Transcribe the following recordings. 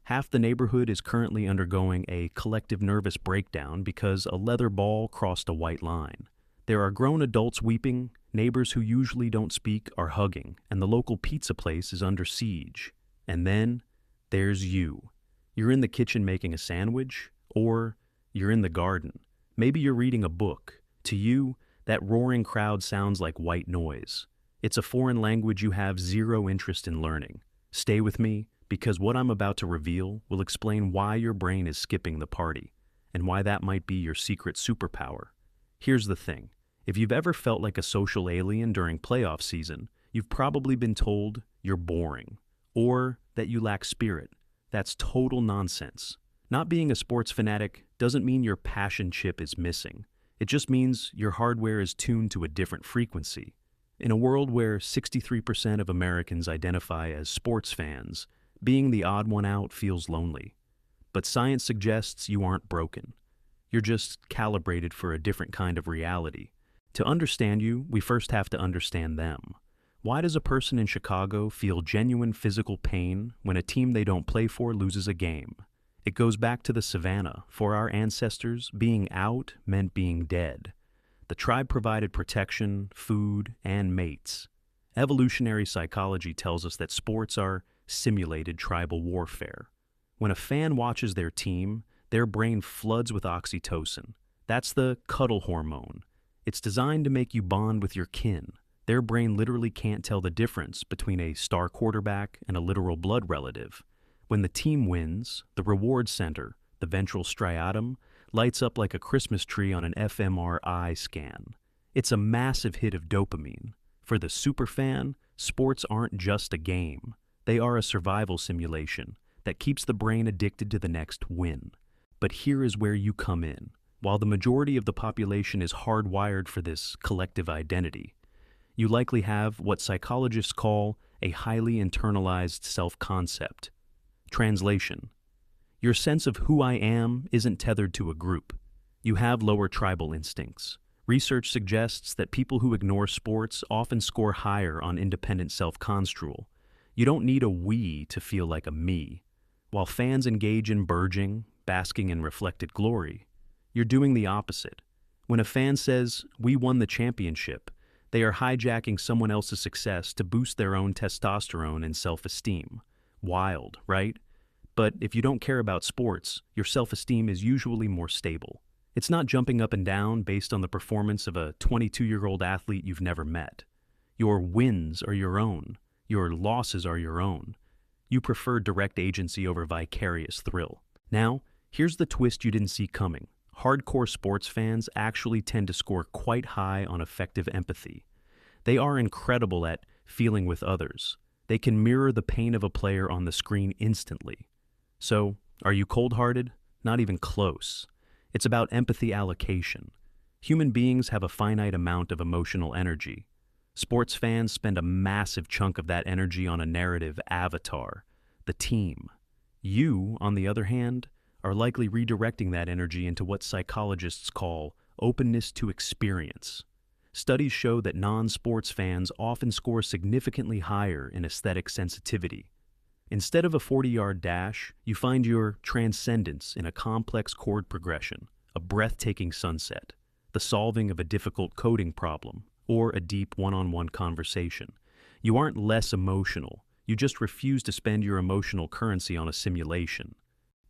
Half the neighborhood is currently undergoing a collective nervous breakdown because a leather ball crossed a white line. There are grown adults weeping, neighbors who usually don't speak are hugging, and the local pizza place is under siege. And then there's you. You're in the kitchen making a sandwich, or you're in the garden. Maybe you're reading a book. To you, that roaring crowd sounds like white noise. It's a foreign language you have zero interest in learning. Stay with me, because what I'm about to reveal will explain why your brain is skipping the party, and why that might be your secret superpower. Here's the thing. If you've ever felt like a social alien during playoff season, you've probably been told you're boring, or that you lack spirit. That's total nonsense. Not being a sports fanatic doesn't mean your passion chip is missing. It just means your hardware is tuned to a different frequency. In a world where 63% of Americans identify as sports fans, being the odd one out feels lonely. But science suggests you aren't broken. You're just calibrated for a different kind of reality. To understand you, we first have to understand them. Why does a person in Chicago feel genuine physical pain when a team they don't play for loses a game? It goes back to the savannah. For our ancestors, being out meant being dead. The tribe provided protection, food, and mates. Evolutionary psychology tells us that sports are simulated tribal warfare. When a fan watches their team, their brain floods with oxytocin. That's the cuddle hormone. It's designed to make you bond with your kin. Their brain literally can't tell the difference between a star quarterback and a literal blood relative. When the team wins, the reward center, the ventral striatum, lights up like a Christmas tree on an fMRI scan. It's a massive hit of dopamine. For the superfan, sports aren't just a game. They are a survival simulation that keeps the brain addicted to the next win. But here is where you come in. While the majority of the population is hardwired for this collective identity, you likely have what psychologists call a highly internalized self-concept. Translation: your sense of who I am isn't tethered to a group. You have lower tribal instincts. Research suggests that people who ignore sports often score higher on independent self-construal. You don't need a we to feel like a me. While fans engage in burgeoning, basking in reflected glory, you're doing the opposite. When a fan says, "We won the championship," they are hijacking someone else's success to boost their own testosterone and self-esteem. Wild, right? But if you don't care about sports, your self-esteem is usually more stable. It's not jumping up and down based on the performance of a 22-year-old athlete you've never met. Your wins are your own. Your losses are your own. You prefer direct agency over vicarious thrill. Now, here's the twist you didn't see coming. Hardcore sports fans actually tend to score quite high on affective empathy. They are incredible at feeling with others. They can mirror the pain of a player on the screen instantly. So, are you cold-hearted? Not even close. It's about empathy allocation. Human beings have a finite amount of emotional energy. Sports fans spend a massive chunk of that energy on a narrative avatar, the team. You, on the other hand, are likely redirecting that energy into what psychologists call openness to experience. Studies show that non-sports fans often score significantly higher in aesthetic sensitivity. Instead of a 40-yard dash, you find your transcendence in a complex chord progression, a breathtaking sunset, the solving of a difficult coding problem, or a deep one-on-one conversation. You aren't less emotional, you just refuse to spend your emotional currency on a simulation.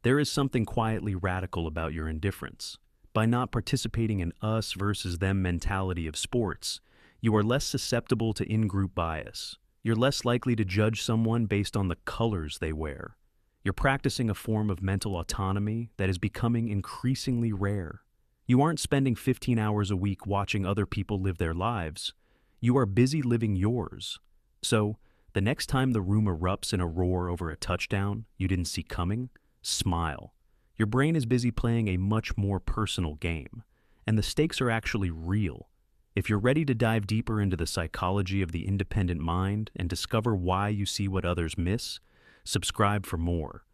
There is something quietly radical about your indifference. By not participating in us versus them mentality of sports, you are less susceptible to in-group bias. You're less likely to judge someone based on the colors they wear. You're practicing a form of mental autonomy that is becoming increasingly rare. You aren't spending 15 hours a week watching other people live their lives. You are busy living yours. So, the next time the room erupts in a roar over a touchdown you didn't see coming, smile. Your brain is busy playing a much more personal game, and the stakes are actually real. If you're ready to dive deeper into the psychology of the independent mind and discover why you see what others miss, subscribe for more.